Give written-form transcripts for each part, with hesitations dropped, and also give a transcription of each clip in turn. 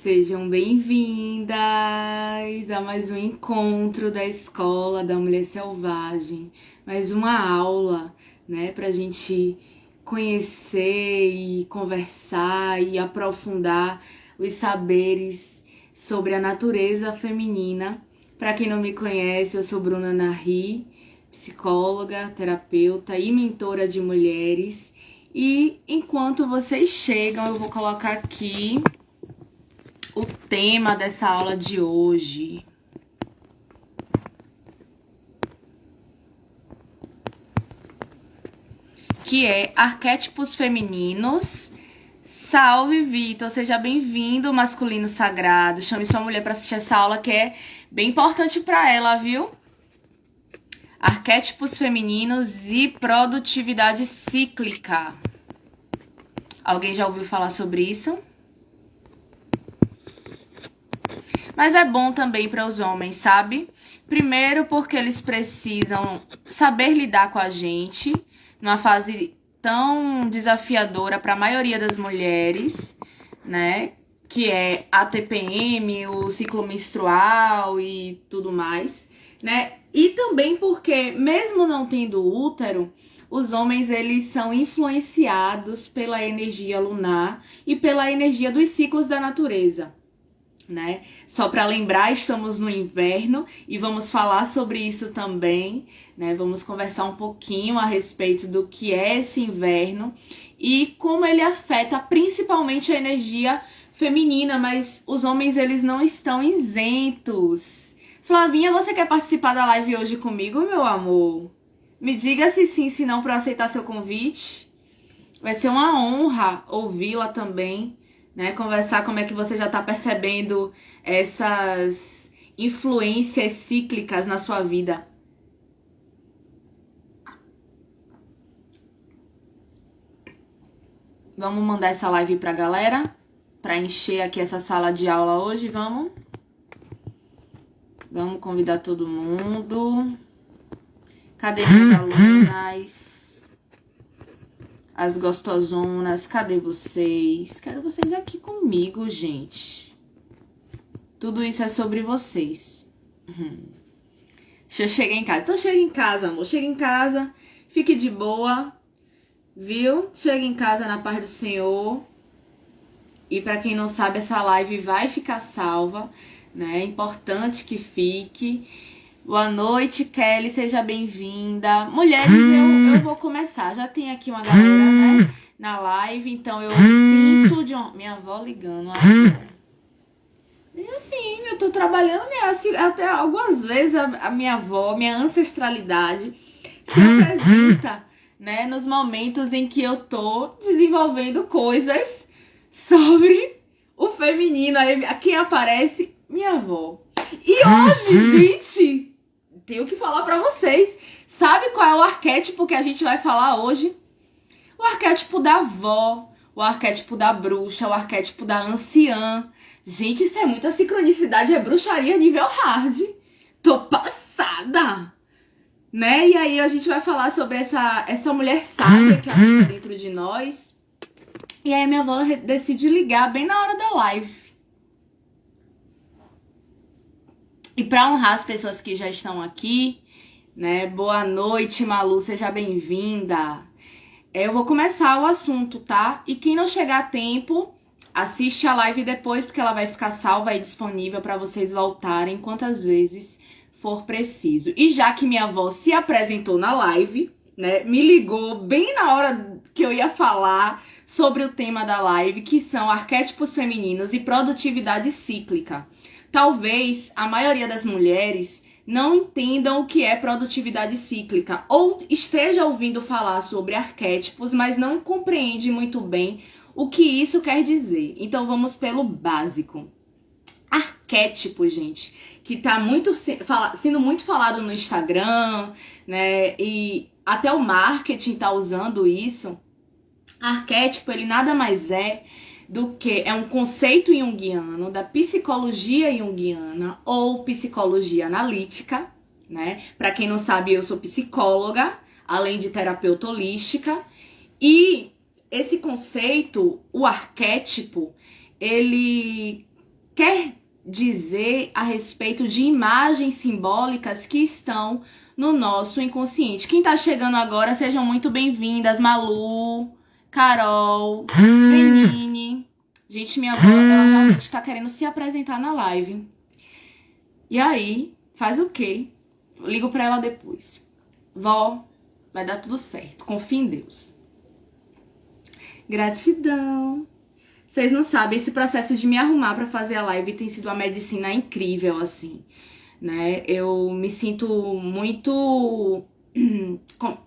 Sejam bem-vindas a mais um encontro da Escola da Mulher Selvagem, mais uma aula, né, pra gente conhecer e conversar e aprofundar os saberes sobre a natureza feminina. Para quem não me conhece, eu sou Bruna Narri, psicóloga, terapeuta e mentora de mulheres. E enquanto vocês chegam, eu vou colocar aqui o tema dessa aula de hoje. Que é arquétipos femininos. Salve, Vitor, seja bem-vindo, masculino sagrado. Chame sua mulher para assistir essa aula que é bem importante para ela, viu? Arquétipos femininos e produtividade cíclica. Alguém já ouviu falar sobre isso? Mas é bom também para os homens, sabe? Primeiro porque eles precisam saber lidar com a gente numa fase tão desafiadora para a maioria das mulheres, né? Que é a TPM, o ciclo menstrual e tudo mais, né? E também porque, mesmo não tendo útero, os homens eles são influenciados pela energia lunar e pela energia dos ciclos da natureza, né? Só para lembrar, estamos no inverno e vamos falar sobre isso também, né? Vamos conversar um pouquinho a respeito do que é esse inverno e como ele afeta principalmente a energia feminina, mas os homens eles não estão isentos. Flavinha, você quer participar da live hoje comigo, meu amor? Me diga se sim, se não, para eu aceitar seu convite. Vai ser uma honra ouvi-la também, né? Conversar como é que você já tá percebendo essas influências cíclicas na sua vida. Vamos mandar essa live pra galera, pra encher aqui essa sala de aula hoje, vamos? Vamos convidar todo mundo. Cadê minhas alunas? As gostosonas, cadê vocês? Quero vocês aqui comigo, gente. Tudo isso é sobre vocês. Deixa eu chegar em casa. Então chega em casa, amor. Chega em casa, fique de boa, viu? Chega em casa na paz do Senhor. E pra quem não sabe, essa live vai ficar salva, né? É importante que fique. Boa noite, Kelly, seja bem-vinda. Mulheres, eu vou começar. Já tem aqui uma galera, né, na live, então eu sinto de minha avó ligando. E assim, eu tô trabalhando, até algumas vezes a minha avó, minha ancestralidade, se apresenta, né, nos momentos em que eu tô desenvolvendo coisas sobre o feminino. Aí quem aparece? Minha avó. E hoje, gente, tenho que falar pra vocês. Sabe qual é o arquétipo que a gente vai falar hoje? O arquétipo da avó, o arquétipo da bruxa, o arquétipo da anciã. Gente, isso é muita sincronicidade, é bruxaria nível hard. Tô passada, né? E aí a gente vai falar sobre essa mulher sábia que habita dentro de nós. E aí minha avó decide ligar bem na hora da live. E para honrar as pessoas que já estão aqui, né? Boa noite, Malu, seja bem-vinda. Eu vou começar o assunto, tá? E quem não chegar a tempo, assiste a live depois, porque ela vai ficar salva e disponível para vocês voltarem quantas vezes for preciso. E já que minha avó se apresentou na live, né? Me ligou bem na hora que eu ia falar sobre o tema da live, que são arquétipos femininos e produtividade cíclica. Talvez a maioria das mulheres não entendam o que é produtividade cíclica ou esteja ouvindo falar sobre arquétipos, mas não compreende muito bem o que isso quer dizer. Então vamos pelo básico. Arquétipo, gente, que tá sendo muito falado no Instagram, né? E até o marketing tá usando isso. Arquétipo, ele nada mais é do que é um conceito junguiano da psicologia junguiana ou psicologia analítica, né? Para quem não sabe, eu sou psicóloga, além de terapeuta holística, e esse conceito, o arquétipo, ele quer dizer a respeito de imagens simbólicas que estão no nosso inconsciente. Quem tá chegando agora, sejam muito bem-vindas. Malu, Carol, Benine. Gente, minha avó, ela realmente tá querendo se apresentar na live. E aí, faz o quê? Ligo pra ela depois. Vó, vai dar tudo certo. Confia em Deus. Gratidão. Vocês não sabem, esse processo de me arrumar pra fazer a live tem sido uma medicina incrível, assim, né? Eu me sinto muito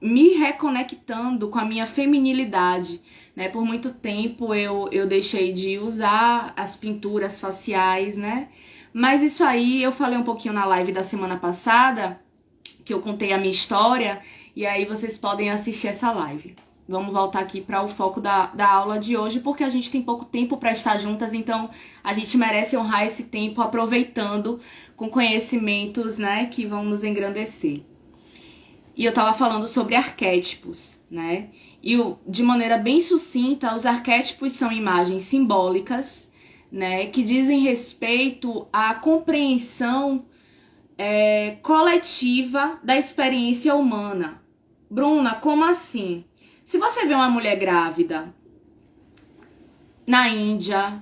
me reconectando com a minha feminilidade, né? Por muito tempo eu deixei de usar as pinturas faciais, né? Mas isso aí eu falei um pouquinho na live da semana passada, que eu contei a minha história, e aí vocês podem assistir essa live. Vamos voltar aqui para o foco da aula de hoje, porque a gente tem pouco tempo para estar juntas, então a gente merece honrar esse tempo aproveitando com conhecimentos, né, que vão nos engrandecer. E eu tava falando sobre arquétipos, né? E de maneira bem sucinta, os arquétipos são imagens simbólicas, né, que dizem respeito à compreensão coletiva da experiência humana. Bruna, como assim? Se você vê uma mulher grávida na Índia,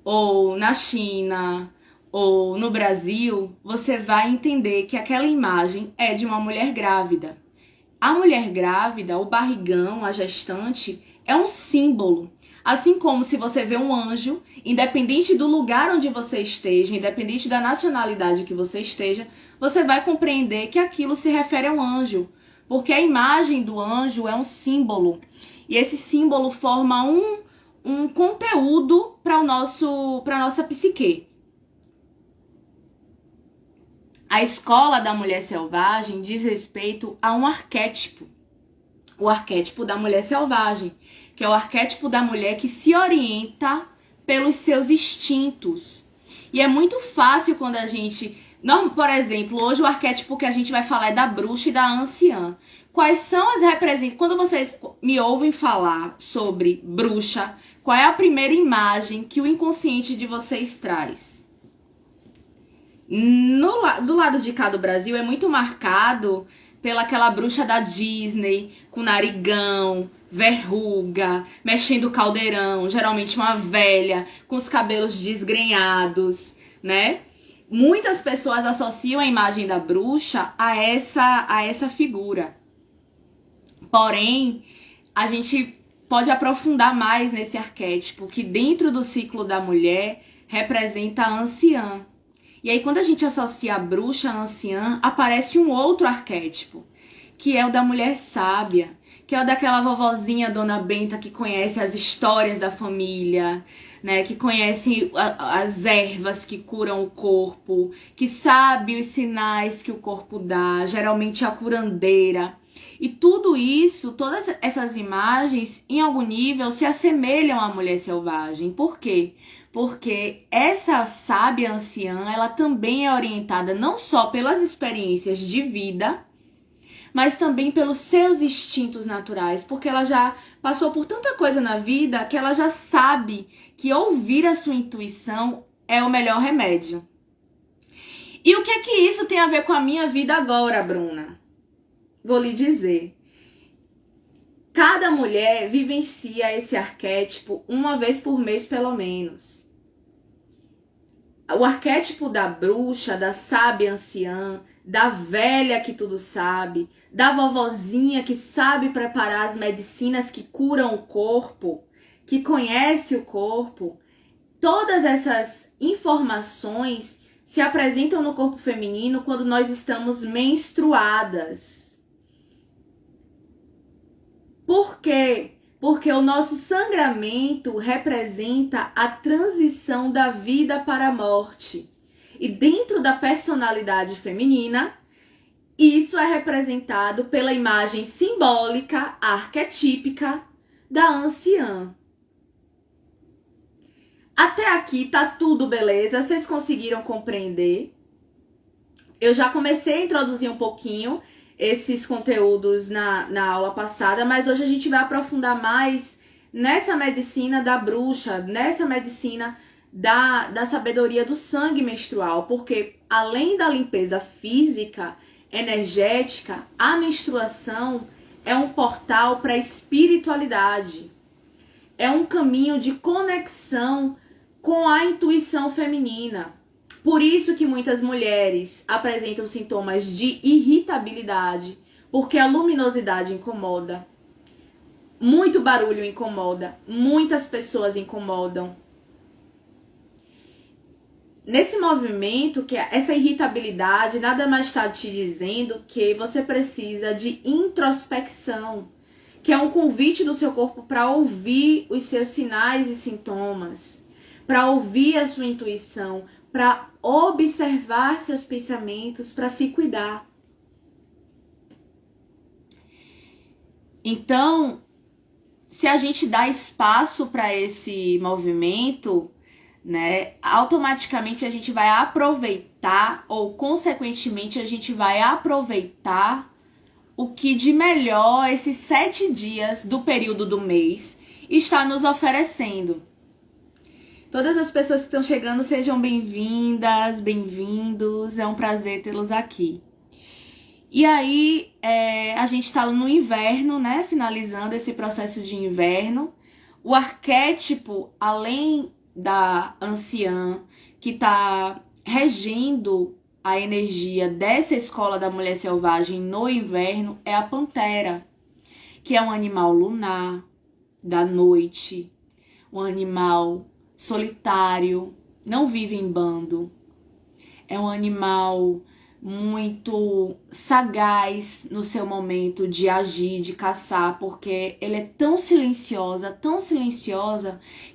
ou na China, ou no Brasil, você vai entender que aquela imagem é de uma mulher grávida. A mulher grávida, o barrigão, a gestante, é um símbolo. Assim como se você vê um anjo, independente do lugar onde você esteja, independente da nacionalidade que você esteja, você vai compreender que aquilo se refere a um anjo. Porque a imagem do anjo é um símbolo. E esse símbolo forma um conteúdo para a nossa psique. A escola da mulher selvagem diz respeito a um arquétipo. O arquétipo da mulher selvagem, que é o arquétipo da mulher que se orienta pelos seus instintos. E é muito fácil quando a gente... Por exemplo, hoje o arquétipo que a gente vai falar é da bruxa e da anciã. Quais são as representantes? Quando vocês me ouvem falar sobre bruxa, qual é a primeira imagem que o inconsciente de vocês traz? Do lado de cá do Brasil é muito marcado pelaquela bruxa da Disney, com narigão, verruga, mexendo o caldeirão, geralmente uma velha, com os cabelos desgrenhados, né? Muitas pessoas associam a imagem da bruxa a essa figura. Porém, a gente pode aprofundar mais nesse arquétipo, que dentro do ciclo da mulher representa a anciã. E aí, quando a gente associa a bruxa à anciã, aparece um outro arquétipo, que é o da mulher sábia, que é o daquela vovozinha Dona Benta que conhece as histórias da família, né, que conhece as ervas que curam o corpo, que sabe os sinais que o corpo dá, geralmente a curandeira. E tudo isso, todas essas imagens, em algum nível, se assemelham à mulher selvagem. Por quê? Porque essa sábia anciã, ela também é orientada não só pelas experiências de vida, mas também pelos seus instintos naturais, porque ela já passou por tanta coisa na vida que ela já sabe que ouvir a sua intuição é o melhor remédio. E o que é que isso tem a ver com a minha vida agora, Bruna? Vou lhe dizer. Cada mulher vivencia esse arquétipo uma vez por mês, pelo menos. O arquétipo da bruxa, da sábia anciã, da velha que tudo sabe, da vovozinha que sabe preparar as medicinas que curam o corpo, que conhece o corpo, todas essas informações se apresentam no corpo feminino quando nós estamos menstruadas. Por quê? Porque o nosso sangramento representa a transição da vida para a morte. E dentro da personalidade feminina, isso é representado pela imagem simbólica, arquetípica da anciã. Até aqui tá tudo beleza? Vocês conseguiram compreender? Eu já comecei a introduzir um pouquinho esses conteúdos na aula passada, mas hoje a gente vai aprofundar mais nessa medicina da bruxa, nessa medicina da sabedoria do sangue menstrual, porque além da limpeza física, energética, a menstruação é um portal para a espiritualidade, é um caminho de conexão com a intuição feminina. Por isso que muitas mulheres apresentam sintomas de irritabilidade, porque a luminosidade incomoda, muito barulho incomoda, muitas pessoas incomodam. Nesse movimento, que essa irritabilidade nada mais está te dizendo que você precisa de introspecção, que é um convite do seu corpo para ouvir os seus sinais e sintomas, para ouvir a sua intuição, para observar seus pensamentos, para se cuidar. Então, se a gente dá espaço para esse movimento, né, automaticamente a gente vai aproveitar, ou consequentemente a gente vai aproveitar o que de melhor esses 7 dias do período do mês está nos oferecendo. Todas as pessoas que estão chegando, sejam bem-vindas, bem-vindos, é um prazer tê-los aqui. E aí, a gente está no inverno, né, finalizando esse processo de inverno. O arquétipo, além da anciã, que está regendo a energia dessa escola da mulher selvagem no inverno, é a pantera, que é um animal lunar, da noite, um animal solitário, não vive em bando, é um animal muito sagaz no seu momento de agir, de caçar, porque ele é tão silenciosa,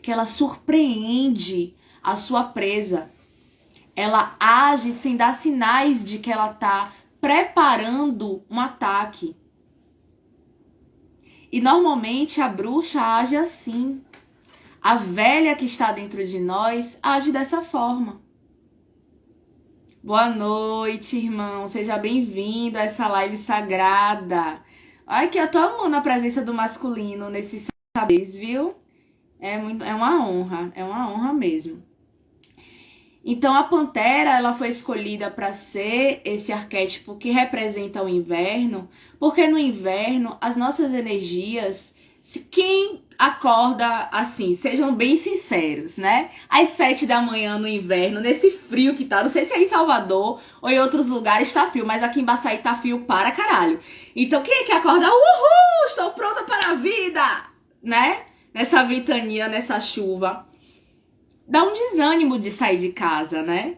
que ela surpreende a sua presa. Ela age sem dar sinais de que ela está preparando um ataque. E normalmente a bruxa age assim. A velha que está dentro de nós age dessa forma. Boa noite, irmão. Seja bem-vindo a essa live sagrada. Ai, que eu tô amando a presença do masculino nesse saberes, viu? É uma honra mesmo. Então, a pantera, ela foi escolhida para ser esse arquétipo que representa o inverno, porque no inverno, as nossas energias, quem acorda assim, sejam bem sinceros, né? Às 7 da manhã no inverno, nesse frio que tá, não sei se é em Salvador ou em outros lugares tá frio, mas aqui em Baçaí tá frio para caralho. Então quem é que acorda? Uhul! Estou pronta para a vida! Né? Nessa ventania, nessa chuva. Dá um desânimo de sair de casa, né?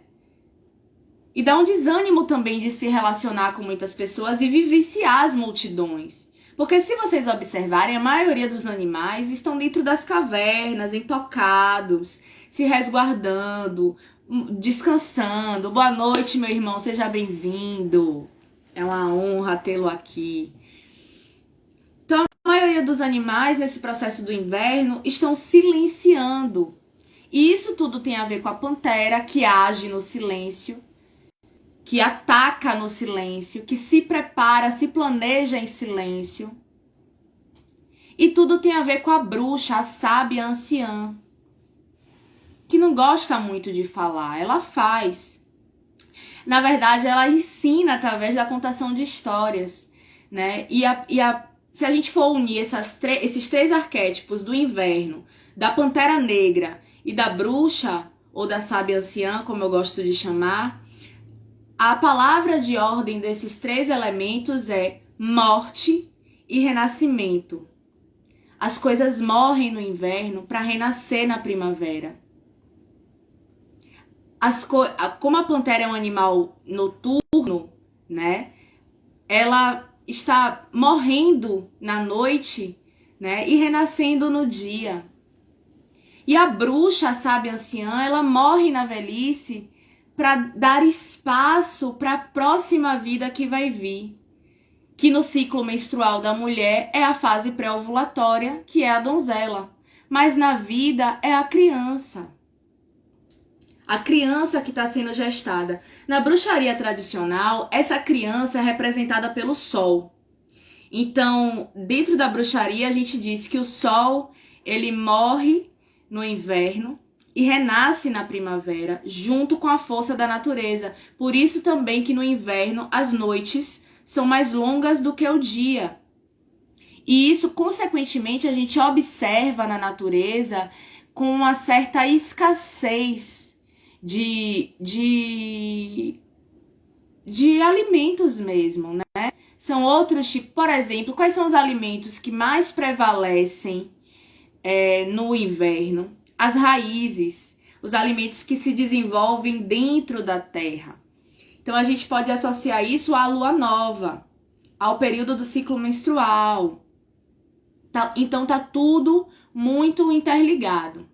E dá um desânimo também de se relacionar com muitas pessoas e vivenciar as multidões. Porque se vocês observarem, a maioria dos animais estão dentro das cavernas, intocados, se resguardando, descansando. Boa noite, meu irmão, seja bem-vindo. É uma honra tê-lo aqui. Então, a maioria dos animais, nesse processo do inverno, estão silenciando. E isso tudo tem a ver com a pantera, que age no silêncio, que ataca no silêncio, que se prepara, se planeja em silêncio. E tudo tem a ver com a bruxa, a sábia anciã, que não gosta muito de falar, ela faz. Na verdade, ela ensina através da contação de histórias, né? Se a gente for unir esses 3 arquétipos do inverno, da pantera negra e da bruxa, ou da sábia anciã, como eu gosto de chamar, a palavra de ordem desses 3 elementos é morte e renascimento. As coisas morrem no inverno para renascer na primavera. Como a pantera é um animal noturno, né? Ela está morrendo na noite, né? E renascendo no dia. E a bruxa, a sábia anciã, ela morre na velhice para dar espaço para a próxima vida que vai vir, que no ciclo menstrual da mulher é a fase pré-ovulatória, que é a donzela, mas na vida é a criança que está sendo gestada. Na bruxaria tradicional, essa criança é representada pelo sol. Então, dentro da bruxaria, a gente diz que o sol, ele morre no inverno e renasce na primavera, junto com a força da natureza. Por isso também que no inverno as noites são mais longas do que o dia. E isso, consequentemente, a gente observa na natureza com uma certa escassez de alimentos mesmo, né? São outros tipos, por exemplo, quais são os alimentos que mais prevalecem no inverno? As raízes, os alimentos que se desenvolvem dentro da terra. Então a gente pode associar isso à lua nova, ao período do ciclo menstrual. Então tá tudo muito interligado.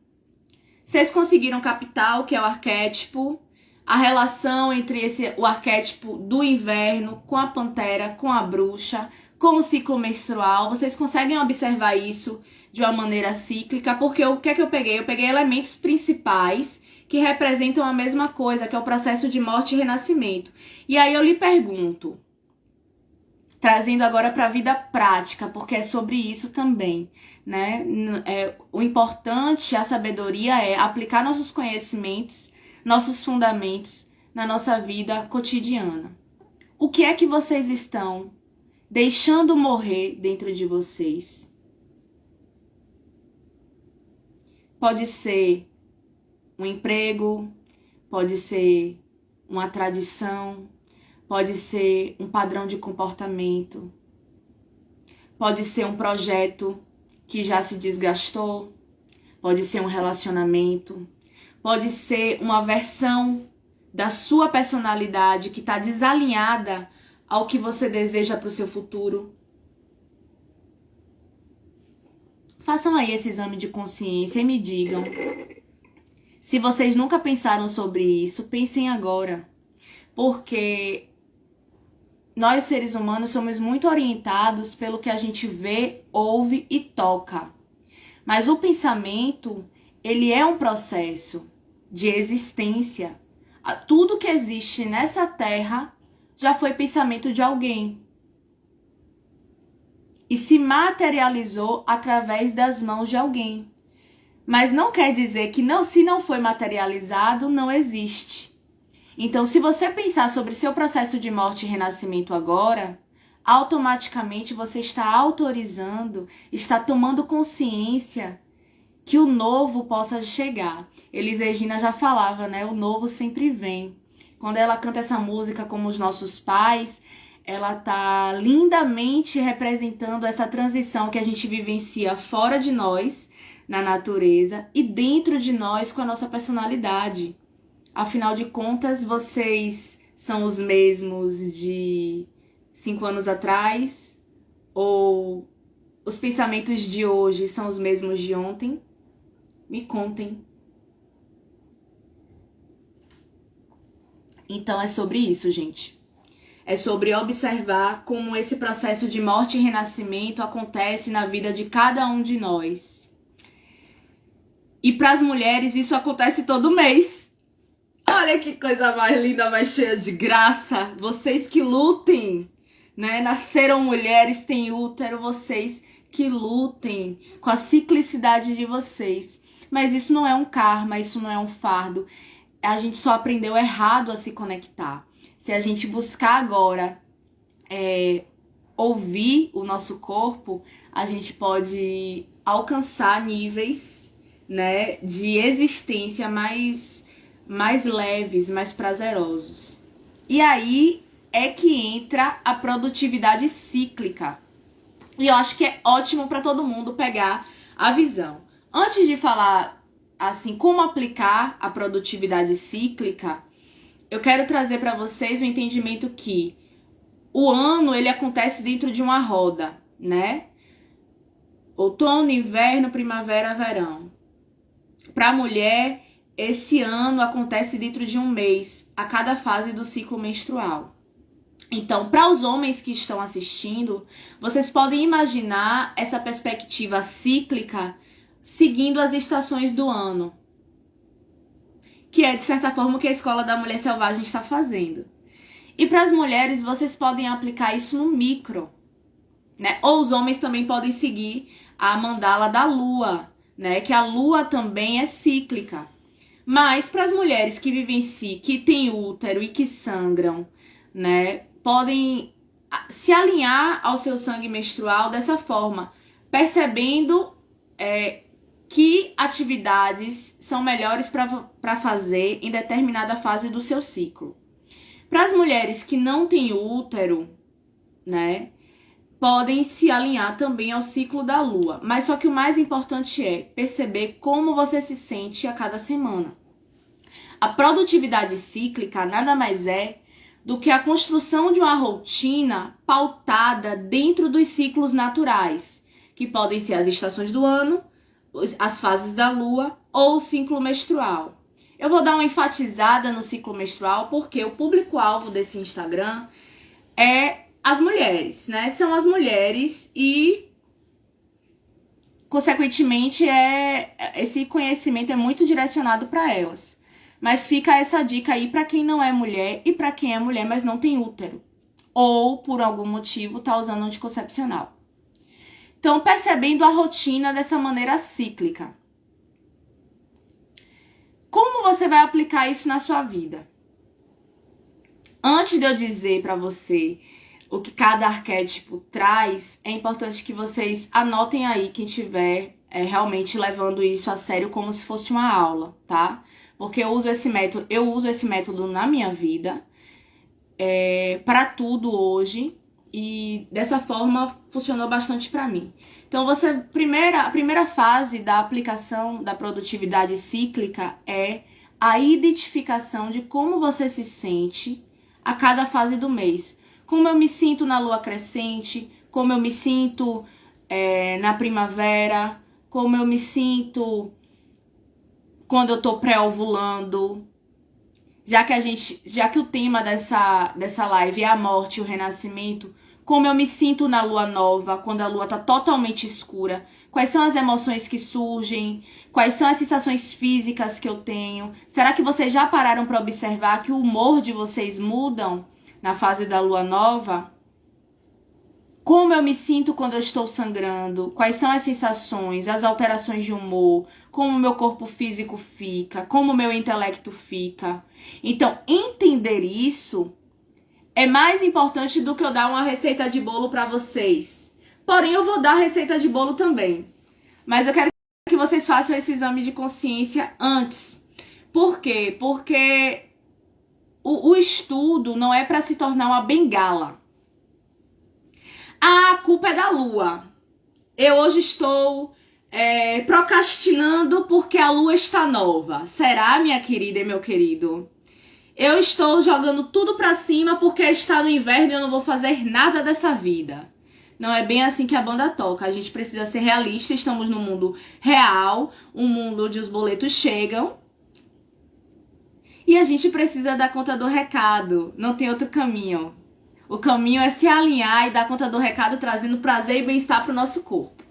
Vocês conseguiram captar o que é o arquétipo? A relação entre o arquétipo do inverno com a pantera, com a bruxa, com o ciclo menstrual. Vocês conseguem observar isso de uma maneira cíclica? Porque o que é que eu peguei? Eu peguei elementos principais que representam a mesma coisa, que é o processo de morte e renascimento. E aí eu lhe pergunto, trazendo agora para a vida prática, porque é sobre isso também, né? O importante, a sabedoria é aplicar nossos conhecimentos, nossos fundamentos na nossa vida cotidiana. O que é que vocês estão deixando morrer dentro de vocês? Pode ser um emprego, pode ser uma tradição, pode ser um padrão de comportamento, pode ser um projeto que já se desgastou, pode ser um relacionamento, pode ser uma versão da sua personalidade que está desalinhada ao que você deseja para o seu futuro. Façam aí esse exame de consciência e me digam. Se vocês nunca pensaram sobre isso, pensem agora. Porque nós, seres humanos, somos muito orientados pelo que a gente vê, ouve e toca. Mas o pensamento, ele é um processo de existência. Tudo que existe nessa terra já foi pensamento de alguém. E se materializou através das mãos de alguém. Mas não quer dizer que se não foi materializado, não existe. Então, se você pensar sobre seu processo de morte e renascimento agora, automaticamente você está autorizando, está tomando consciência que o novo possa chegar. Elis Regina já falava, né? O novo sempre vem. Quando ela canta essa música como os nossos pais, ela tá lindamente representando essa transição que a gente vivencia fora de nós, na natureza, e dentro de nós com a nossa personalidade. Afinal de contas, vocês são os mesmos de 5 anos atrás? Ou os pensamentos de hoje são os mesmos de ontem? Me contem. Então é sobre isso, gente. É sobre observar como esse processo de morte e renascimento acontece na vida de cada um de nós. E para as mulheres isso acontece todo mês. Olha que coisa mais linda, mais cheia de graça. Vocês que lutem, né? Nasceram mulheres, têm útero, vocês que lutem com a ciclicidade de vocês. Mas isso não é um karma, isso não é um fardo. A gente só aprendeu errado a se conectar. Se a gente buscar agora ouvir o nosso corpo, a gente pode alcançar níveis, né, de existência mais leves, mais prazerosos. E aí é que entra a produtividade cíclica. E eu acho que é ótimo para todo mundo pegar a visão. Antes de falar assim como aplicar a produtividade cíclica, eu quero trazer para vocês o entendimento que o ano ele acontece dentro de uma roda, né? Outono, inverno, primavera, verão. Para a mulher, esse ano acontece dentro de um mês, a cada fase do ciclo menstrual. Então, para os homens que estão assistindo, vocês podem imaginar essa perspectiva cíclica seguindo as estações do ano, que é, de certa forma, o que a Escola da Mulher Selvagem está fazendo. E para as mulheres, vocês podem aplicar isso no micro, né? Ou os homens também podem seguir a mandala da lua, né? Que a lua também é cíclica. Mas para as mulheres que vivem em si, que têm útero e que sangram, né, podem se alinhar ao seu sangue menstrual dessa forma, percebendo que atividades são melhores para fazer em determinada fase do seu ciclo. Para as mulheres que não têm útero, né, podem se alinhar também ao ciclo da lua. Mas só que o mais importante é perceber como você se sente a cada semana. A produtividade cíclica nada mais é do que a construção de uma rotina pautada dentro dos ciclos naturais, que podem ser as estações do ano, as fases da lua ou o ciclo menstrual. Eu vou dar uma enfatizada no ciclo menstrual porque o público-alvo desse Instagram é as mulheres, né? São as mulheres e, consequentemente, esse conhecimento é muito direcionado para elas. Mas fica essa dica aí para quem não é mulher e para quem é mulher, mas não tem útero. Ou, por algum motivo, tá usando anticoncepcional. Então, percebendo a rotina dessa maneira cíclica. Como você vai aplicar isso na sua vida? Antes de eu dizer para você o que cada arquétipo traz, é importante que vocês anotem aí, quem estiver realmente levando isso a sério como se fosse uma aula, tá? Porque eu uso esse método na minha vida, para tudo hoje, e dessa forma funcionou bastante para mim. Então, a primeira fase da aplicação da produtividade cíclica é a identificação de como você se sente a cada fase do mês. Como eu me sinto na lua crescente, como eu me sinto na primavera, como eu me sinto quando eu tô pré-ovulando. Já que o tema dessa live é a morte e o renascimento, como eu me sinto na lua nova, quando a lua tá totalmente escura, quais são as emoções que surgem, quais são as sensações físicas que eu tenho. Será que vocês já pararam para observar que o humor de vocês mudam na fase da lua nova? Como eu me sinto quando eu estou sangrando? Quais são as sensações, as alterações de humor? Como o meu corpo físico fica? Como o meu intelecto fica? Então, entender isso é mais importante do que eu dar uma receita de bolo para vocês. Porém, eu vou dar receita de bolo também. Mas eu quero que vocês façam esse exame de consciência antes. Por quê? Porque o estudo não é para se tornar uma bengala. A culpa é da lua. Eu hoje estou procrastinando porque a lua está nova. Será, minha querida e meu querido? Eu estou jogando tudo pra cima porque está no inverno e eu não vou fazer nada dessa vida. Não é bem assim que a banda toca. A gente precisa ser realista. Estamos num mundo real, um mundo onde os boletos chegam. E a gente precisa dar conta do recado. Não tem outro caminho. O caminho é se alinhar e dar conta do recado, trazendo prazer e bem-estar para o nosso corpo.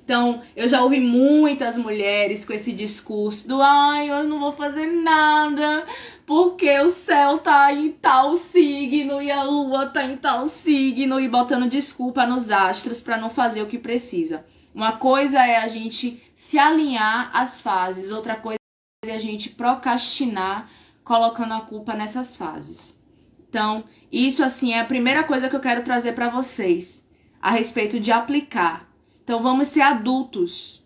Então, eu já ouvi muitas mulheres com esse discurso do eu não vou fazer nada porque o céu tá em tal signo e a lua tá em tal signo, e botando desculpa nos astros para não fazer o que precisa. Uma coisa é a gente se alinhar às fases, outra coisa é a gente procrastinar colocando a culpa nessas fases. Então, isso assim é a primeira coisa que eu quero trazer para vocês a respeito de aplicar. Então vamos ser adultos,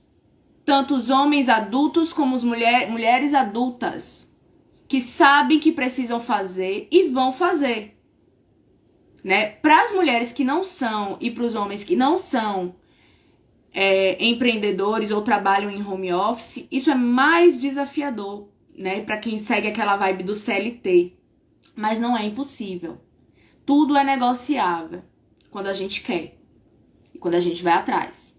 tanto os homens adultos como as mulheres adultas, que sabem que precisam fazer e vão fazer, né? Para as mulheres que não são e para os homens que não são empreendedores ou trabalham em home office, isso é mais desafiador, né? Para quem segue aquela vibe do CLT, mas não é impossível. Tudo é negociável quando a gente quer e quando a gente vai atrás.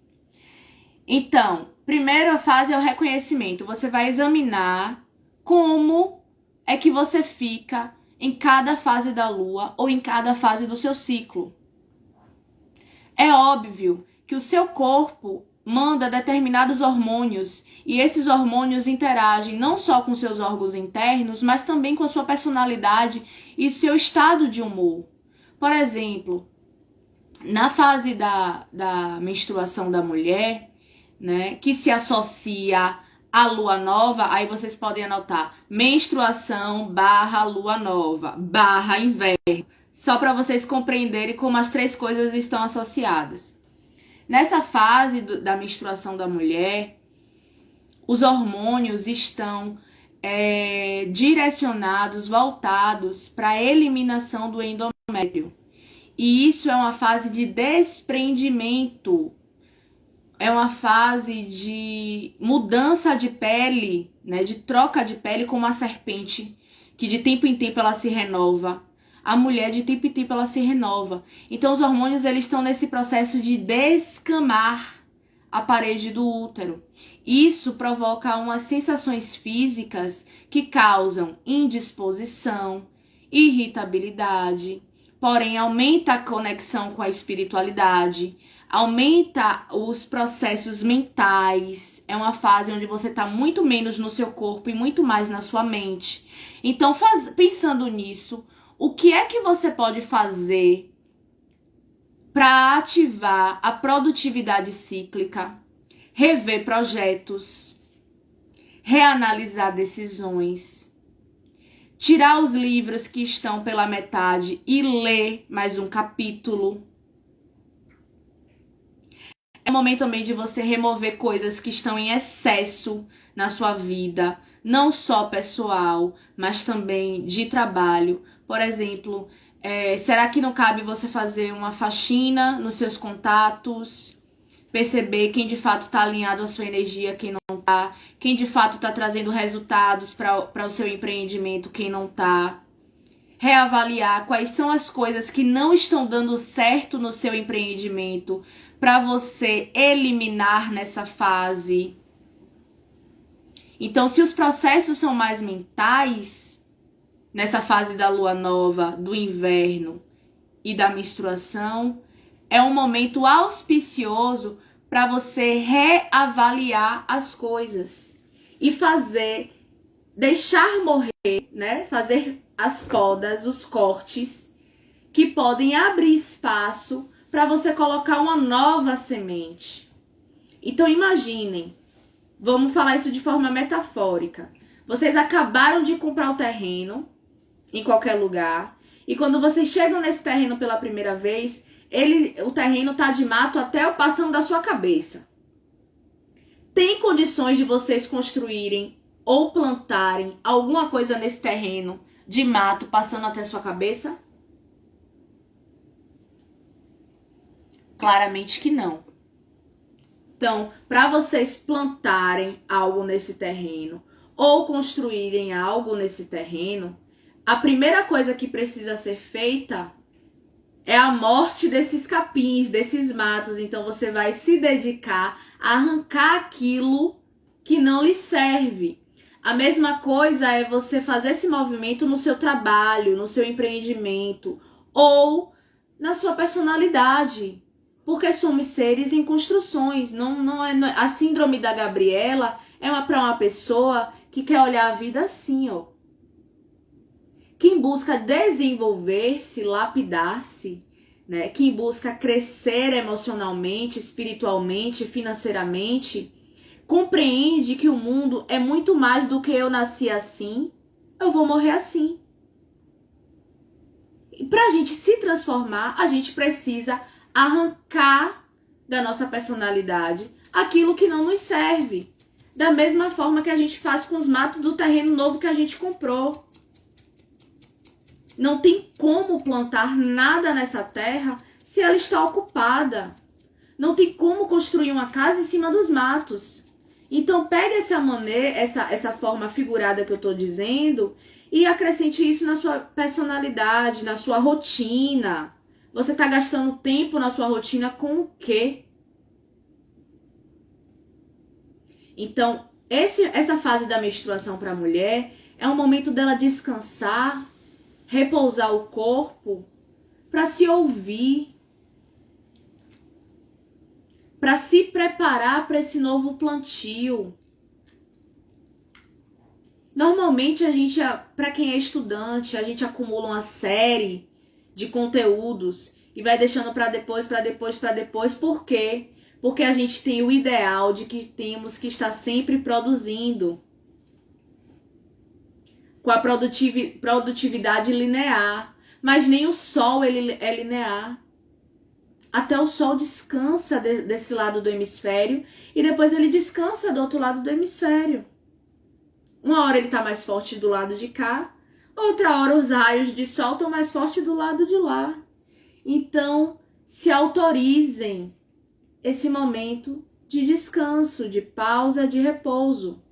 Então, primeira fase é o reconhecimento. Você vai examinar como é que você fica em cada fase da lua ou em cada fase do seu ciclo. É óbvio que o seu corpo manda determinados hormônios e esses hormônios interagem não só com seus órgãos internos, mas também com a sua personalidade e seu estado de humor. Por exemplo, na fase da menstruação da mulher, né, que se associa a lua nova, aí vocês podem anotar menstruação / lua nova / inverno, só para vocês compreenderem como as três coisas estão associadas. Nessa fase da menstruação da mulher, os hormônios estão direcionados, voltados para a eliminação do endométrio. E isso é uma fase de desprendimento, é uma fase de mudança de pele, né, de troca de pele, como a serpente, que de tempo em tempo ela se renova. A mulher, de tempo em tempo, ela se renova. Então, os hormônios, eles estão nesse processo de descamar a parede do útero. Isso provoca umas sensações físicas que causam indisposição, irritabilidade, porém aumenta a conexão com a espiritualidade, aumenta os processos mentais. É uma fase onde você está muito menos no seu corpo e muito mais na sua mente. Então, pensando nisso, o que é que você pode fazer para ativar a produtividade cíclica, rever projetos, reanalisar decisões, tirar os livros que estão pela metade e ler mais um capítulo? É o momento também de você remover coisas que estão em excesso na sua vida, não só pessoal, mas também de trabalho. Por exemplo, será que não cabe você fazer uma faxina nos seus contatos? Perceber quem de fato está alinhado à sua energia, quem não está. Quem de fato está trazendo resultados para o seu empreendimento, quem não está. Reavaliar quais são as coisas que não estão dando certo no seu empreendimento para você eliminar nessa fase. Então, se os processos são mais mentais, nessa fase da lua nova, do inverno e da menstruação, é um momento auspicioso para você reavaliar as coisas e deixar morrer, né? Fazer as podas, os cortes, que podem abrir espaço para você colocar uma nova semente. Então imaginem, vamos falar isso de forma metafórica. Vocês acabaram de comprar o terreno em qualquer lugar, e quando vocês chegam nesse terreno pela primeira vez, o terreno tá de mato até o passando da sua cabeça. Tem condições de vocês construírem ou plantarem alguma coisa nesse terreno de mato passando até a sua cabeça? Claramente que não. Então, para vocês plantarem algo nesse terreno ou construírem algo nesse terreno, a primeira coisa que precisa ser feita é a morte desses capins, desses matos. Então, você vai se dedicar a arrancar aquilo que não lhe serve. A mesma coisa é você fazer esse movimento no seu trabalho, no seu empreendimento ou na sua personalidade. Porque somos seres em construções. A síndrome da Gabriela é para uma pessoa que quer olhar a vida assim, ó. Quem busca desenvolver-se, lapidar-se, né? Quem busca crescer emocionalmente, espiritualmente, financeiramente, compreende que o mundo é muito mais do que eu nasci assim, eu vou morrer assim. E para a gente se transformar, a gente precisa arrancar da nossa personalidade aquilo que não nos serve. Da mesma forma que a gente faz com os matos do terreno novo que a gente comprou. Não tem como plantar nada nessa terra se ela está ocupada. Não tem como construir uma casa em cima dos matos. Então pega essa forma figurada que eu estou dizendo e acrescente isso na sua personalidade, na sua rotina. Você está gastando tempo na sua rotina com o quê? Então, essa fase da menstruação para a mulher é um momento dela descansar, repousar o corpo, para se ouvir, para se preparar para esse novo plantio. Normalmente, para quem é estudante, a gente acumula uma série de conteúdos e vai deixando para depois. Por quê? Porque a gente tem o ideal de que temos que estar sempre produzindo. Com a produtividade linear. Mas nem o Sol ele é linear. Até o Sol descansa desse lado do hemisfério e depois ele descansa do outro lado do hemisfério. Uma hora ele está mais forte do lado de cá, outra hora os raios de Sol estão mais fortes do lado de lá. Então, se autorizem esse momento de descanso, de pausa, de repouso.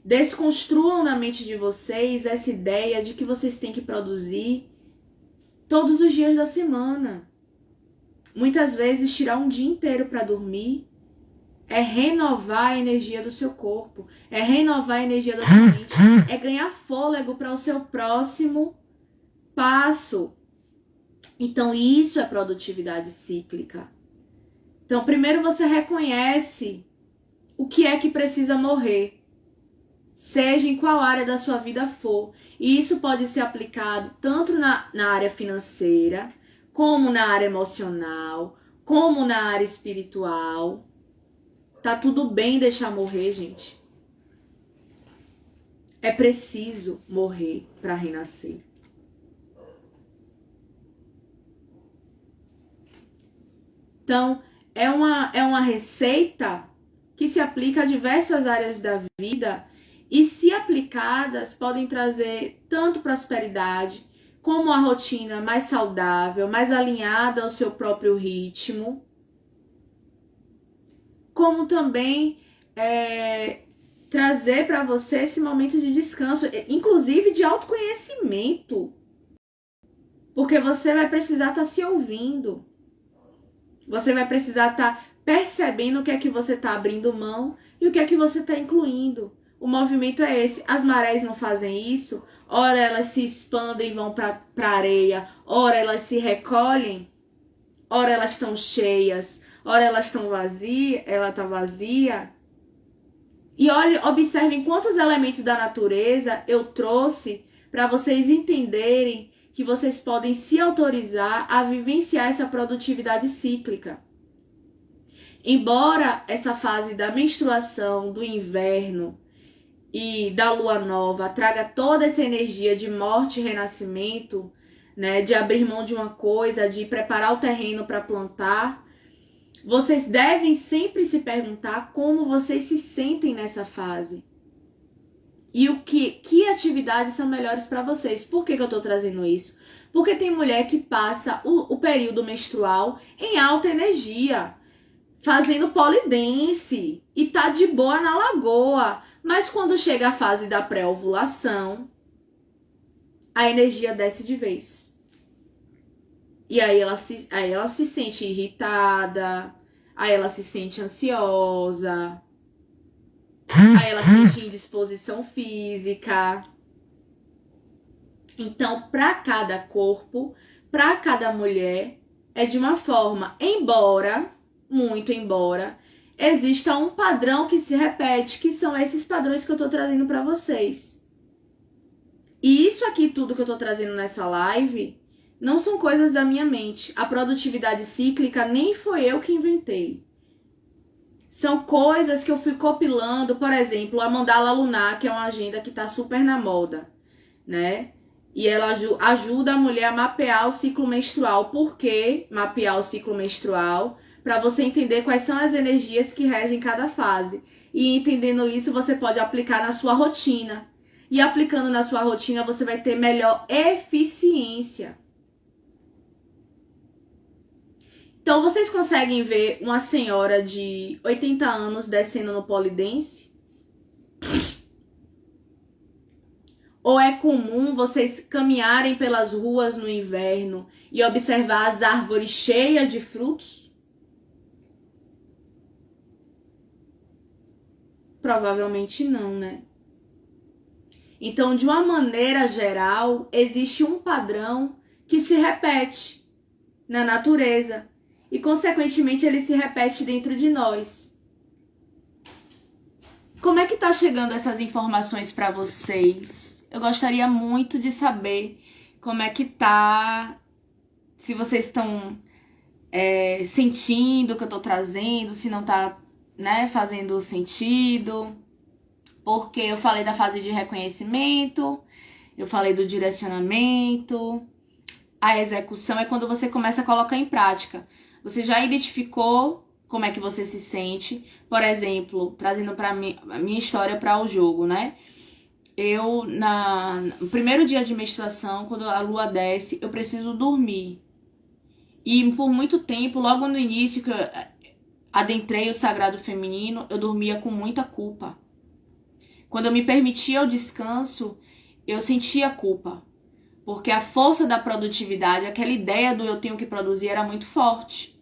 Desconstruam na mente de vocês essa ideia de que vocês têm que produzir todos os dias da semana. Muitas vezes tirar um dia inteiro para dormir é renovar a energia do seu corpo, é renovar a energia da sua mente, é ganhar fôlego para o seu próximo passo. Então isso é produtividade cíclica. Então primeiro você reconhece o que é que precisa morrer, seja em qual área da sua vida for. E isso pode ser aplicado tanto na área financeira, como na área emocional, como na área espiritual. Tá tudo bem deixar morrer, gente. É preciso morrer para renascer. Então, é uma receita que se aplica a diversas áreas da vida e, se aplicadas, podem trazer tanto prosperidade, como a rotina mais saudável, mais alinhada ao seu próprio ritmo, como também trazer para você esse momento de descanso, inclusive de autoconhecimento, porque você vai precisar estar se ouvindo, você vai precisar estar percebendo o que é que você está abrindo mão e o que é que você está incluindo. O movimento é esse. As marés não fazem isso. Ora elas se expandem e vão para a areia. Ora elas se recolhem. Ora elas estão cheias. Ora elas estão vazias. Ela está vazia. E observem quantos elementos da natureza eu trouxe para vocês entenderem que vocês podem se autorizar a vivenciar essa produtividade cíclica. Embora essa fase da menstruação, do inverno e da lua nova traga toda essa energia de morte e renascimento, né, de abrir mão de uma coisa, de preparar o terreno para plantar, vocês devem sempre se perguntar como vocês se sentem nessa fase. E que atividades são melhores para vocês. Por que eu estou trazendo isso? Porque tem mulher que passa o período menstrual em alta energia, fazendo polidense e tá de boa na lagoa. Mas quando chega a fase da pré-ovulação, a energia desce de vez. E aí ela se sente irritada, aí ela se sente ansiosa, aí ela sente indisposição física. Então, para cada corpo, para cada mulher, é de uma forma. Embora, muito embora, exista um padrão que se repete, que são esses padrões que eu tô trazendo para vocês. E isso aqui, tudo que eu tô trazendo nessa live, não são coisas da minha mente. A produtividade cíclica nem foi eu que inventei. São coisas que eu fui compilando, por exemplo, a mandala lunar, que é uma agenda que tá super na moda, né? E ela ajuda a mulher a mapear o ciclo menstrual. Por que mapear o ciclo menstrual? Para você entender quais são as energias que regem cada fase. E entendendo isso, você pode aplicar na sua rotina. E aplicando na sua rotina, você vai ter melhor eficiência. Então, vocês conseguem ver uma senhora de 80 anos descendo no polidense? Ou é comum vocês caminharem pelas ruas no inverno e observar as árvores cheias de frutos? Provavelmente não, né? Então, de uma maneira geral, existe um padrão que se repete na natureza e, consequentemente, ele se repete dentro de nós. Como é que tá chegando essas informações para vocês? Eu gostaria muito de saber como é que tá, se vocês estão sentindo o que eu tô trazendo, se não tá, né, fazendo sentido. Porque eu falei da fase de reconhecimento, eu falei do direcionamento, a execução é quando você começa a colocar em prática. Você já identificou como é que você se sente, por exemplo, trazendo para mim a minha história para o jogo, né? Eu, no primeiro dia de menstruação, quando a lua desce, eu preciso dormir. E por muito tempo, logo no início que eu adentrei o sagrado feminino, eu dormia com muita culpa. Quando eu me permitia o descanso, eu sentia culpa. Porque a força da produtividade, aquela ideia do eu tenho que produzir era muito forte.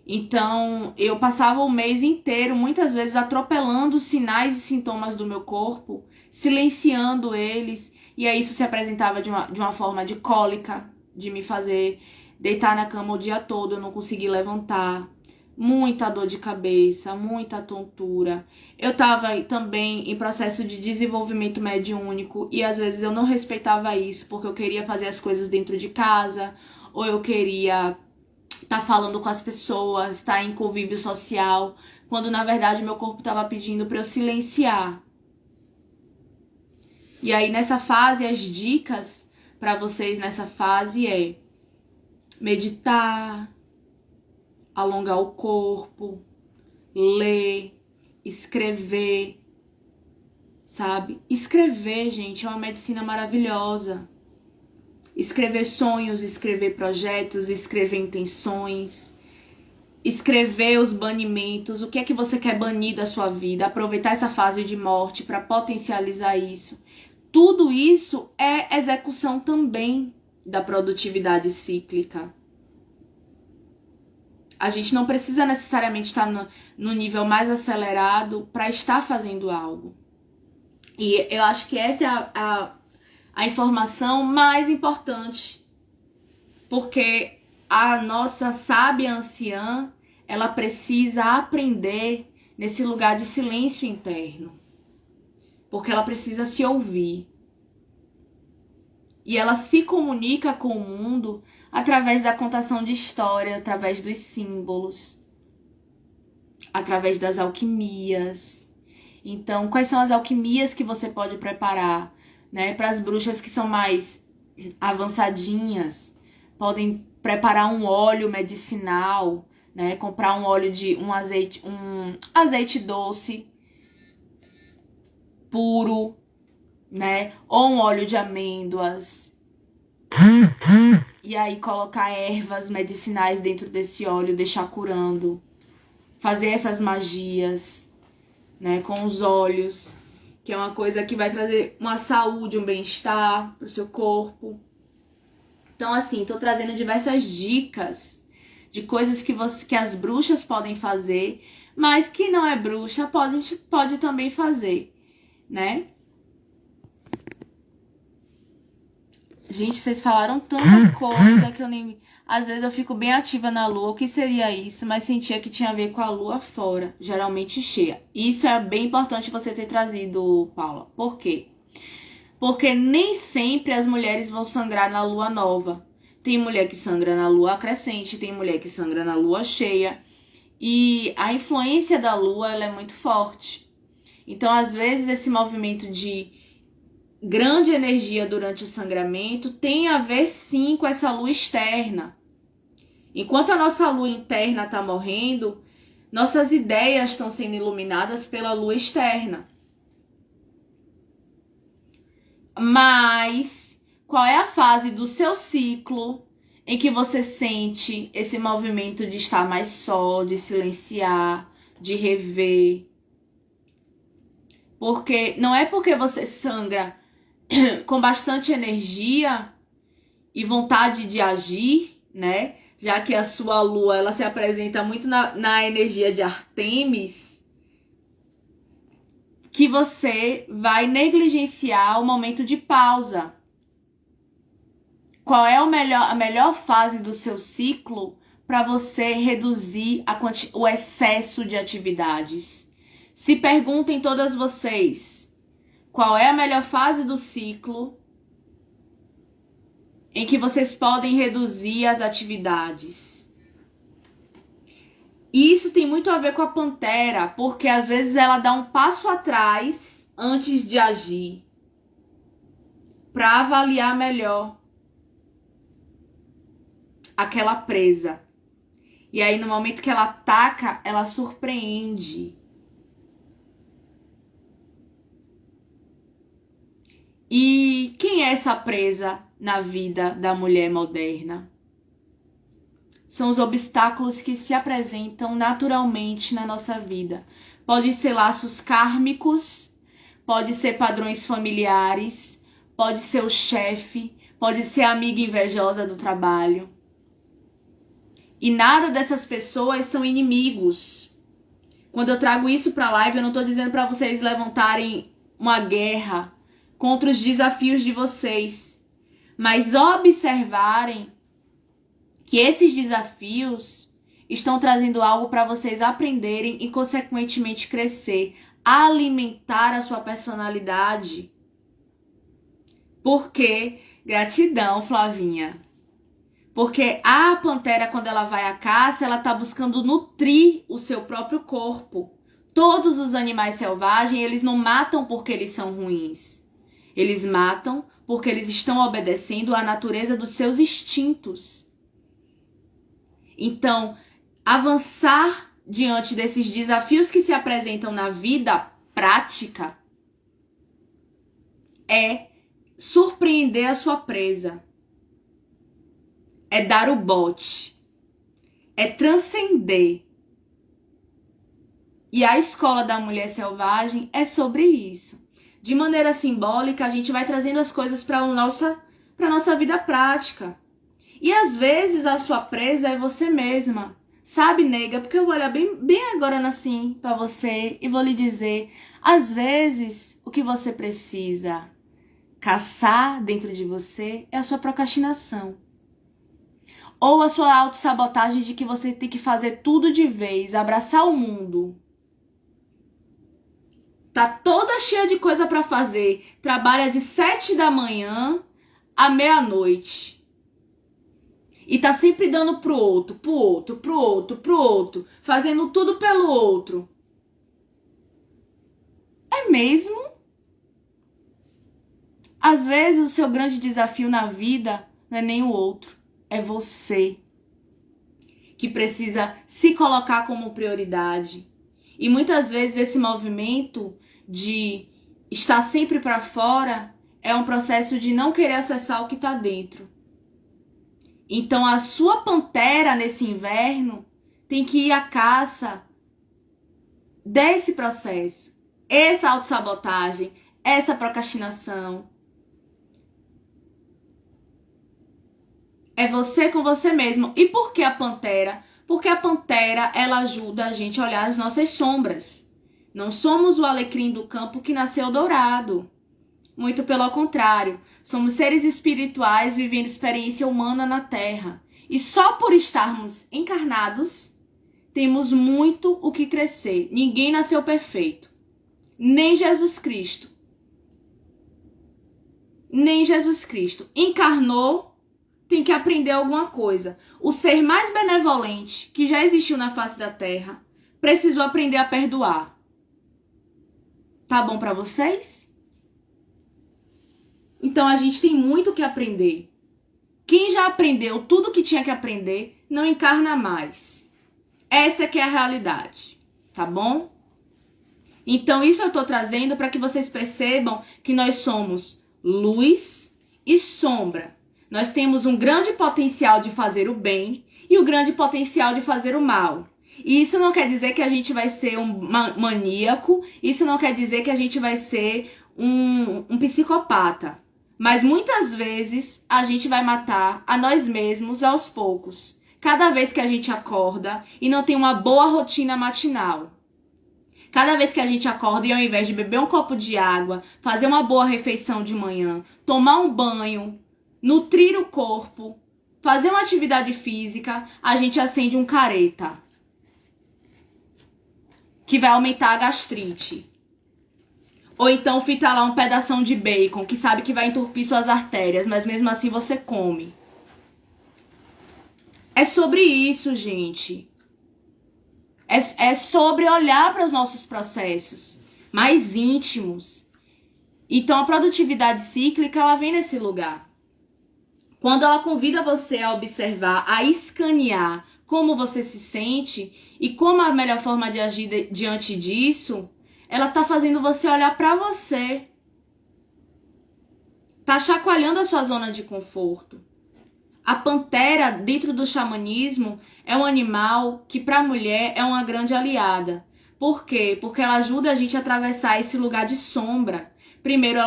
Então, eu passava o mês inteiro, muitas vezes, atropelando os sinais e sintomas do meu corpo, silenciando eles, e aí isso se apresentava de uma forma de cólica, de me fazer deitar na cama o dia todo, eu não conseguir levantar, muita dor de cabeça, muita tontura. Eu estava também em processo de desenvolvimento mediúnico e às vezes eu não respeitava isso porque eu queria fazer as coisas dentro de casa, ou eu queria estar falando com as pessoas, estar em convívio social, quando na verdade meu corpo estava pedindo para eu silenciar. E aí nessa fase, as dicas para vocês nessa fase é meditar, alongar o corpo, ler, escrever, sabe? Escrever, gente, é uma medicina maravilhosa. Escrever sonhos, escrever projetos, escrever intenções, escrever os banimentos, o que é que você quer banir da sua vida, aproveitar essa fase de morte para potencializar isso. Tudo isso é execução também da produtividade cíclica. A gente não precisa necessariamente estar no nível mais acelerado para estar fazendo algo. E eu acho que essa é a informação mais importante. Porque a nossa sábia anciã, ela precisa aprender nesse lugar de silêncio interno. Porque ela precisa se ouvir. E ela se comunica com o mundo através da contação de história, através dos símbolos, através das alquimias. Então, quais são as alquimias que você pode preparar, né? Para as bruxas que são mais avançadinhas, podem preparar um óleo medicinal, né? Comprar um óleo um azeite doce, puro, né? Ou um óleo de amêndoas. E aí colocar ervas medicinais dentro desse óleo, deixar curando. Fazer essas magias, né? Com os óleos, que é uma coisa que vai trazer uma saúde, um bem-estar pro seu corpo. Então, assim, tô trazendo diversas dicas de coisas que as bruxas podem fazer, mas que não é bruxa pode também fazer, né? Gente, vocês falaram tanta coisa que eu nem... Às vezes eu fico bem ativa na lua, o que seria isso? Mas sentia que tinha a ver com a lua fora, geralmente cheia. Isso é bem importante você ter trazido, Paula. Por quê? Porque nem sempre as mulheres vão sangrar na lua nova. Tem mulher que sangra na lua crescente, tem mulher que sangra na lua cheia. E a influência da lua, ela é muito forte. Então, às vezes, esse movimento de grande energia durante o sangramento tem a ver sim com essa lua externa. Enquanto a nossa lua interna está morrendo, nossas ideias estão sendo iluminadas pela lua externa. Mas qual é a fase do seu ciclo em que você sente esse movimento de estar mais só, de silenciar, de rever? Porque não é porque você sangra com bastante energia e vontade de agir, né? Já que a sua lua, ela se apresenta muito na energia de Ártemis, que você vai negligenciar o momento de pausa. Qual é a melhor fase do seu ciclo para você reduzir o excesso de atividades? Se perguntem todas vocês, qual é a melhor fase do ciclo em que vocês podem reduzir as atividades? E isso tem muito a ver com a pantera, porque às vezes ela dá um passo atrás antes de agir, para avaliar melhor aquela presa. E aí, no momento que ela ataca, ela surpreende. E quem é essa presa na vida da mulher moderna? São os obstáculos que se apresentam naturalmente na nossa vida. Pode ser laços kármicos, pode ser padrões familiares, pode ser o chefe, pode ser a amiga invejosa do trabalho. E nada dessas pessoas são inimigos. Quando eu trago isso para a live, eu não estou dizendo para vocês levantarem uma guerra contra os desafios de vocês, mas observarem que esses desafios estão trazendo algo para vocês aprenderem e, consequentemente, crescer, alimentar a sua personalidade. Porque, gratidão, Flavinha. Porque a pantera, quando ela vai à caça, ela está buscando nutrir o seu próprio corpo. Todos os animais selvagens, eles não matam porque eles são ruins. Eles matam porque eles estão obedecendo à natureza dos seus instintos. Então, avançar diante desses desafios que se apresentam na vida prática é surpreender a sua presa. É dar o bote. É transcender. E a escola da mulher selvagem é sobre isso. De maneira simbólica, a gente vai trazendo as coisas para a nossa vida prática. E às vezes a sua presa é você mesma. Sabe, nega? Porque eu vou olhar bem agora assim para você e vou lhe dizer, às vezes o que você precisa caçar dentro de você é a sua procrastinação. Ou a sua autossabotagem de que você tem que fazer tudo de vez, abraçar o mundo. Tá toda cheia de coisa para fazer. Trabalha de 7 da manhã à meia-noite. E tá sempre dando pro outro, pro outro, pro outro, pro outro. Fazendo tudo pelo outro. É mesmo? Às vezes o seu grande desafio na vida não é nem o outro. É você que precisa se colocar como prioridade. E muitas vezes esse movimento de estar sempre para fora é um processo de não querer acessar o que está dentro. Então a sua pantera nesse inverno tem que ir à caça desse processo. Essa autossabotagem, essa procrastinação. É você com você mesmo. E por que a pantera? Porque a pantera, ela ajuda a gente a olhar as nossas sombras. Não somos o alecrim do campo que nasceu dourado. Muito pelo contrário. Somos seres espirituais vivendo experiência humana na Terra. E só por estarmos encarnados, temos muito o que crescer. Ninguém nasceu perfeito. Nem Jesus Cristo. Nem Jesus Cristo. Encarnou, tem que aprender alguma coisa. O ser mais benevolente que já existiu na face da Terra precisou aprender a perdoar. Tá bom pra vocês? Então a gente tem muito o que aprender. Quem já aprendeu tudo o que tinha que aprender, não encarna mais. Essa que é a realidade, tá bom? Então isso eu tô trazendo para que vocês percebam que nós somos luz e sombra. Nós temos um grande potencial de fazer o bem e um grande potencial de fazer o mal. E isso não quer dizer que a gente vai ser um maníaco, isso não quer dizer que a gente vai ser um psicopata. Mas muitas vezes a gente vai matar a nós mesmos aos poucos. Cada vez que a gente acorda e não tem uma boa rotina matinal. Cada vez que a gente acorda e ao invés de beber um copo de água, fazer uma boa refeição de manhã, tomar um banho, nutrir o corpo, fazer uma atividade física, a gente acende um careta. Que vai aumentar a gastrite. Ou então fita lá um pedação de bacon, que sabe que vai entupir suas artérias, mas mesmo assim você come. É sobre isso, gente. É sobre olhar para os nossos processos mais íntimos. Então, a produtividade cíclica, ela vem nesse lugar. Quando ela convida você a observar, a escanear como você se sente e como a melhor forma de agir diante disso, ela tá fazendo você olhar para você. Tá chacoalhando a sua zona de conforto. A pantera, dentro do xamanismo, é um animal que para a mulher é uma grande aliada. Por quê? Porque ela ajuda a gente a atravessar esse lugar de sombra. Primeiro,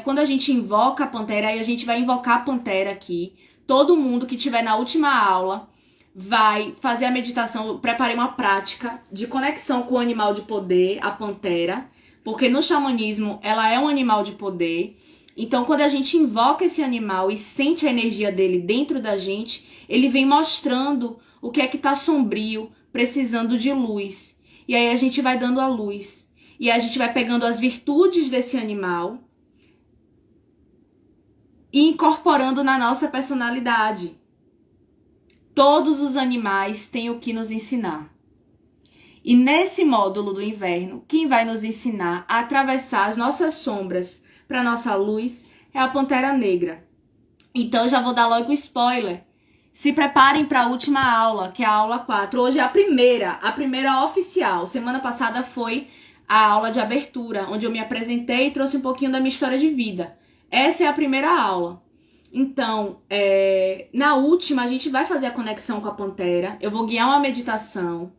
quando a gente invoca a pantera, aí a gente vai invocar a pantera aqui. Todo mundo que estiver na última aula vai fazer a meditação. Eu preparei uma prática de conexão com o animal de poder, a pantera. Porque no xamanismo, ela é um animal de poder. Então, quando a gente invoca esse animal e sente a energia dele dentro da gente, ele vem mostrando o que é que tá sombrio, precisando de luz. E aí a gente vai dando a luz. E a gente vai pegando as virtudes desse animal e incorporando na nossa personalidade. Todos os animais têm o que nos ensinar. E nesse módulo do inverno, quem vai nos ensinar a atravessar as nossas sombras para nossa luz é a Pantera Negra. Então eu já vou dar logo o spoiler. Se preparem para a última aula, que é a aula 4. Hoje é a primeira oficial. Semana passada foi a aula de abertura, onde eu me apresentei e trouxe um pouquinho da minha história de vida. Essa é a primeira aula. Então, na última a gente vai fazer a conexão com a Pantera. Eu vou guiar uma meditação.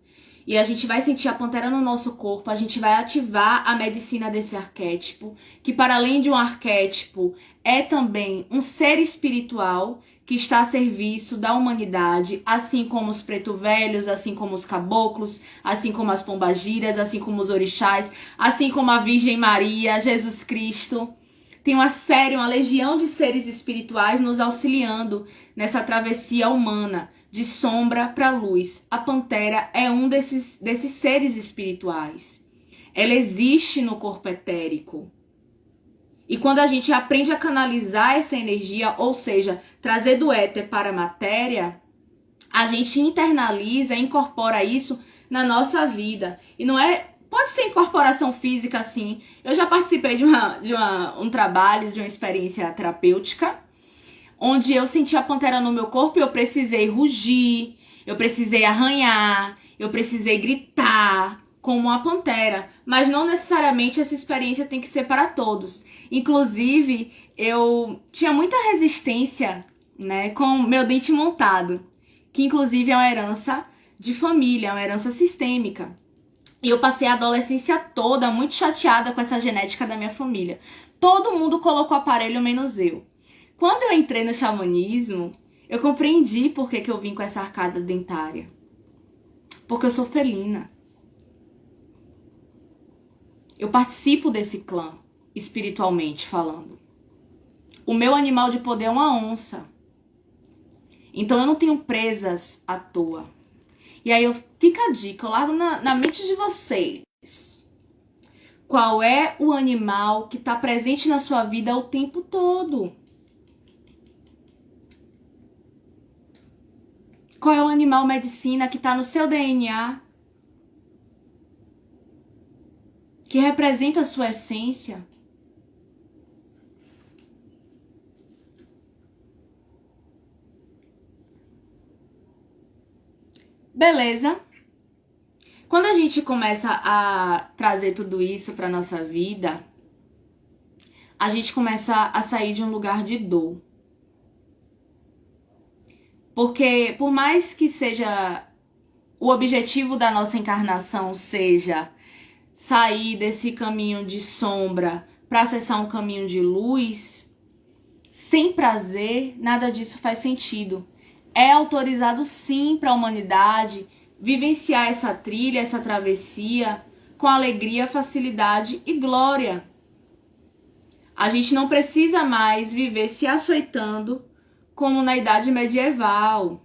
E a gente vai sentir a pantera no nosso corpo, a gente vai ativar a medicina desse arquétipo, que para além de um arquétipo, é também um ser espiritual que está a serviço da humanidade, assim como os preto velhos, assim como os caboclos, assim como as pombagiras, assim como os orixás, assim como a Virgem Maria, Jesus Cristo. Tem uma legião de seres espirituais nos auxiliando nessa travessia humana, de sombra para luz. A pantera é um desses seres espirituais. Ela existe no corpo etérico. E quando a gente aprende a canalizar essa energia, ou seja, trazer do éter para a matéria, a gente internaliza, incorpora isso na nossa vida. E não é... Pode ser incorporação física, sim. Eu já participei de um trabalho, de uma experiência terapêutica, onde eu senti a pantera no meu corpo e eu precisei rugir, eu precisei arranhar, eu precisei gritar como uma pantera. Mas não necessariamente essa experiência tem que ser para todos. Inclusive, eu tinha muita resistência, né, com meu dente montado, que inclusive é uma herança de família, uma herança sistêmica. E eu passei a adolescência toda muito chateada com essa genética da minha família. Todo mundo colocou aparelho, menos eu. Quando eu entrei no xamanismo, eu compreendi por que eu vim com essa arcada dentária. Porque eu sou felina. Eu participo desse clã, espiritualmente falando. O meu animal de poder é uma onça. Então eu não tenho presas à toa. E aí fica a dica, eu largo na mente de vocês. Qual é o animal que está presente na sua vida o tempo todo? Qual é o animal medicina que está no seu DNA? Que representa a sua essência? Beleza? Quando a gente começa a trazer tudo isso para nossa vida, a gente começa a sair de um lugar de dor. Porque por mais que seja o objetivo da nossa encarnação seja sair desse caminho de sombra para acessar um caminho de luz, sem prazer, nada disso faz sentido. É autorizado sim para a humanidade vivenciar essa trilha, essa travessia com alegria, facilidade e glória. A gente não precisa mais viver se açoitando como na idade medieval.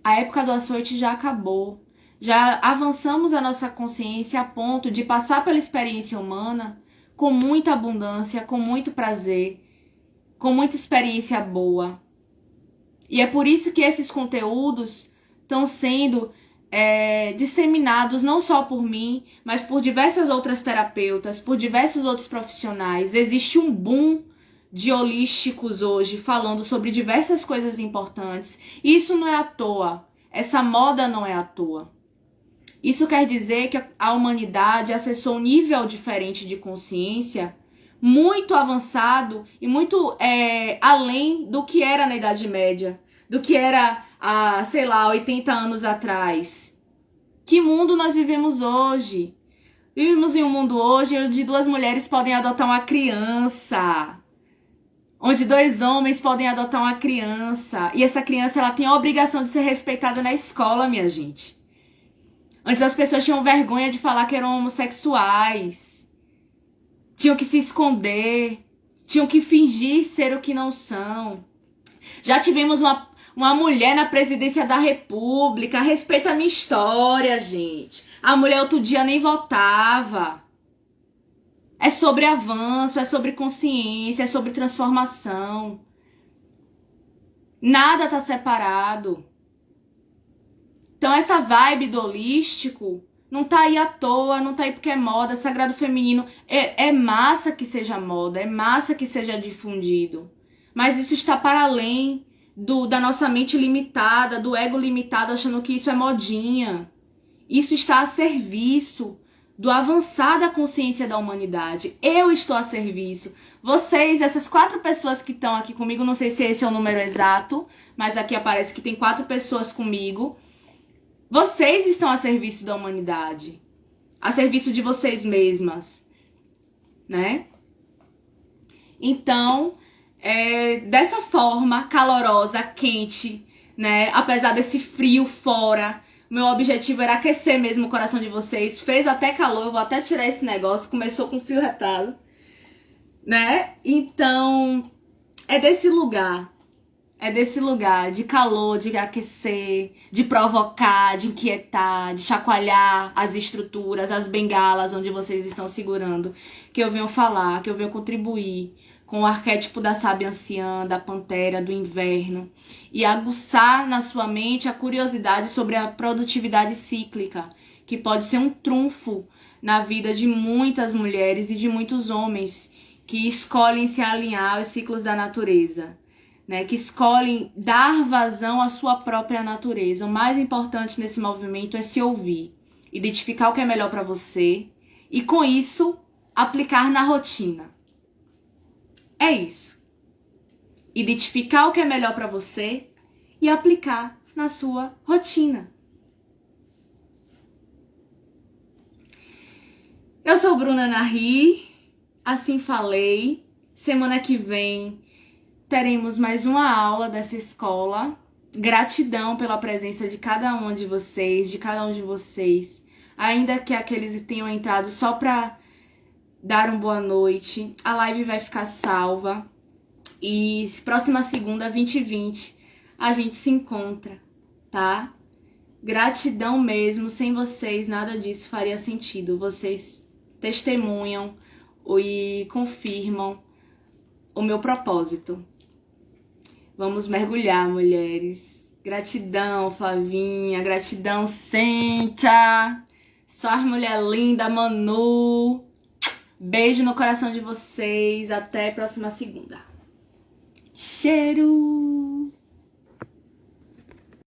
A época do açoite já acabou. Já avançamos a nossa consciência a ponto de passar pela experiência humana com muita abundância, com muito prazer, com muita experiência boa. E é por isso que esses conteúdos estão sendo disseminados não só por mim, mas por diversas outras terapeutas, por diversos outros profissionais. Existe um boom de holísticos hoje falando sobre diversas coisas importantes. Isso não é à toa. Essa moda não é à toa. Isso quer dizer que a humanidade acessou um nível diferente de consciência muito avançado e muito além do que era na Idade Média, do que era há, 80 anos atrás. Que mundo nós vivemos hoje? Vivemos em um mundo hoje onde 2 mulheres podem adotar uma criança, onde 2 homens podem adotar uma criança, e essa criança ela tem a obrigação de ser respeitada na escola, minha gente. Antes as pessoas tinham vergonha de falar que eram homossexuais, tinham que se esconder, tinham que fingir ser o que não são. Já tivemos uma mulher na presidência da República. Respeita a minha história, gente. A mulher outro dia nem votava. É sobre avanço, é sobre consciência, é sobre transformação. Nada tá separado. Então essa vibe do holístico não tá aí à toa, não tá aí porque é moda. Sagrado feminino é massa que seja moda, é massa que seja difundido. Mas isso está para além da nossa mente limitada, do ego limitado, achando que isso é modinha. Isso está a serviço do avançar da consciência da humanidade. Eu estou a serviço. Vocês, essas 4 pessoas que estão aqui comigo, não sei se esse é o número exato, mas aqui aparece que tem 4 pessoas comigo. Vocês estão a serviço da humanidade, a serviço de vocês mesmas, né? Então, dessa forma calorosa, quente, né? Apesar desse frio fora, meu objetivo era aquecer mesmo o coração de vocês. Fez até calor, eu vou até tirar esse negócio, começou com frio retado, né? Então, é desse lugar de calor, de aquecer, de provocar, de inquietar, de chacoalhar as estruturas, as bengalas onde vocês estão segurando, que eu venho falar, que eu venho contribuir com o arquétipo da sábia anciã, da pantera, do inverno, e aguçar na sua mente a curiosidade sobre a produtividade cíclica, que pode ser um trunfo na vida de muitas mulheres e de muitos homens que escolhem se alinhar aos ciclos da natureza, né, que escolhem dar vazão à sua própria natureza. O mais importante nesse movimento é se ouvir, identificar o que é melhor para você e, com isso, aplicar na rotina. É isso. Identificar o que é melhor para você e aplicar na sua rotina. Eu sou Bruna Narri, assim falei. Semana que vem teremos mais uma aula dessa escola. Gratidão pela presença de cada um de vocês, Ainda que aqueles tenham entrado só para dar uma boa noite, a live vai ficar salva. E próxima segunda, 20h20, a gente se encontra, tá? Gratidão mesmo, sem vocês nada disso faria sentido. Vocês testemunham e confirmam o meu propósito. Vamos mergulhar, mulheres. Gratidão, Flavinha. Gratidão, Cíntia. Só as mulher linda, Manu. Beijo no coração de vocês. Até a próxima segunda. Cheiro!